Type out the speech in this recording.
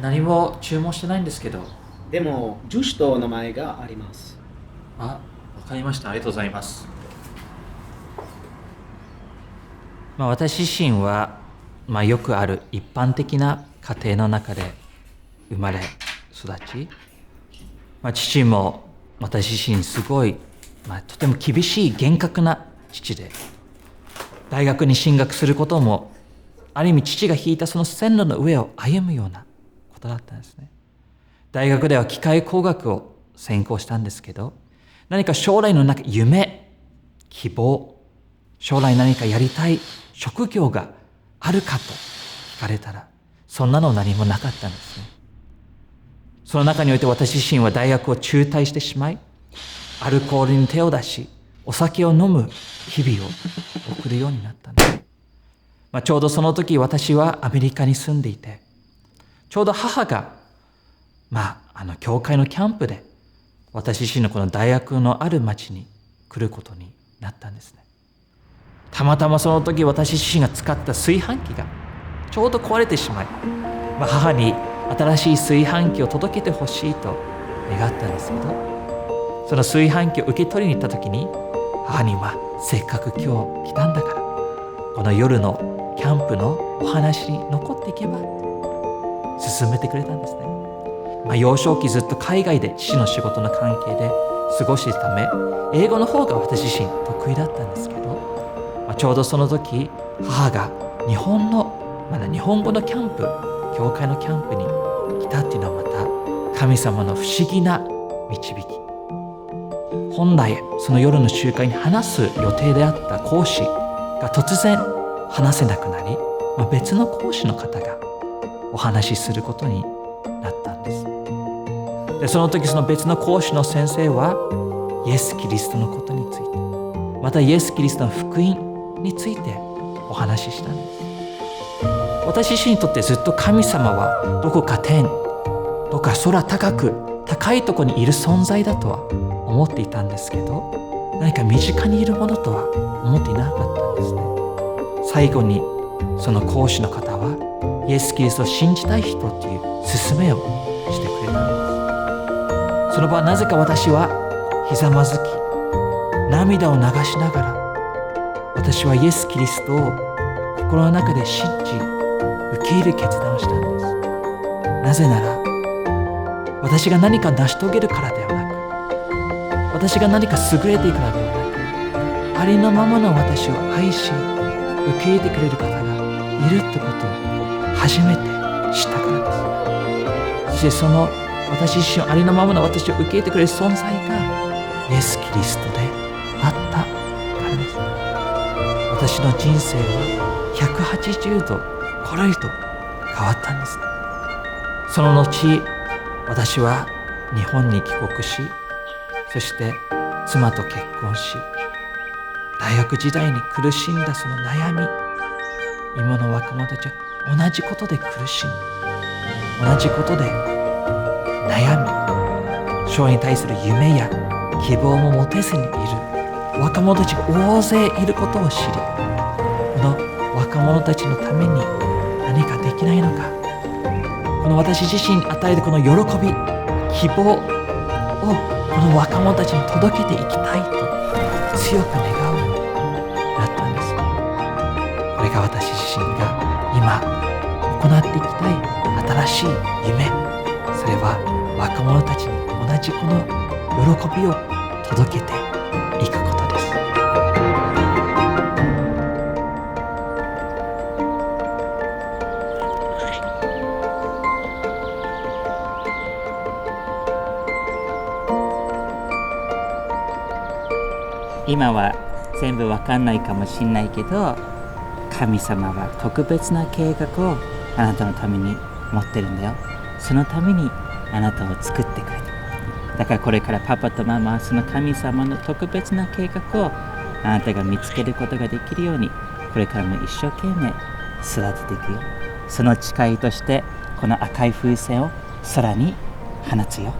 何も注文してないんですけど。でも住所と名前があります。あ、わかりました。ありがとうございます。私自身は、よくある一般的な家庭の中で生まれ育ち、父も私自身すごい、とても厳しい厳格な父で、大学に進学することもある意味父が引いたその線路の上を歩むようなことだったんですね。大学では機械工学を専攻したんですけど、何か将来の夢、希望、将来何かやりたい職業があるかと聞かれたら、そんなの何もなかったんですね。その中において私自身は大学を中退してしまい、アルコールに手を出し、お酒を飲む日々を送るようになったんです。ちょうどその時私はアメリカに住んでいて、ちょうど母が、教会のキャンプで私自身のこの大学のある町に来ることになったんですね。たまたまその時私自身が使った炊飯器がちょうど壊れてしまい、母に新しい炊飯器を届けてほしいと願ったんですけど、その炊飯器を受け取りに行った時に母にせっかく今日来たんだからこの夜のキャンプのお話に残っていけばって勧めてくれたんですね。幼少期ずっと海外で父の仕事の関係で過ごしていたため、英語の方が私自身得意だったんですけど、ちょうどその時母が日本語のキャンプ、教会のキャンプに来たっていうのはまた神様の不思議な導き。本来その夜の集会に話す予定であった講師が突然話せなくなり、別の講師の方がお話しすることになったんです。で、その時その別の講師の先生はイエス・キリストのことについて、またイエス・キリストの福音についてお話ししたんです。私自身にとってずっと神様はどこか天、どこか空高いところにいる存在だとは思っていたんですけど、何か身近にいるものとは思っていなかったんですね。最後にその講師の方はイエス・キリストを信じたい人という勧めをしてくれたんです。その場はなぜか私はひざまずき涙を流しながら、私はイエス・キリストを心の中で信じ受け入れる決断をしたんです。なぜなら私が何か成し遂げるからではなく、私が何か優れているからではなく、ありのままの私を愛し受け入れてくれる方がいるってことを初めて知ったからです。そしてその私自身をありのままの私を受け入れてくれる存在がイエス・キリストであったからです。私の人生は180度コロリと変わったんです。その後私は日本に帰国し、そして妻と結婚し、大学時代に苦しんだその悩み、今の若者たちは同じことで苦しみ、同じことで悩み、将来に対する夢や希望も持てずにいる若者たちが大勢いることを知り、この若者たちのために何かできないのか、この私自身に与えるこの喜び、希望をこの若者たちに届けていきたいと強く願うようになったんです。これが私自身が今行っていきたい新しい夢、それは若者たちに同じこの喜びを届けていくことです。今は全部わかんないかもしれないけど、神様は特別な計画をあなたのために持ってるんだよ。そのためにあなたを作ってくれた。だからこれからパパとママはその神様の特別な計画をあなたが見つけることができるように、これからも一生懸命育てていくよ。その誓いとしてこの赤い風船を空に放つよ。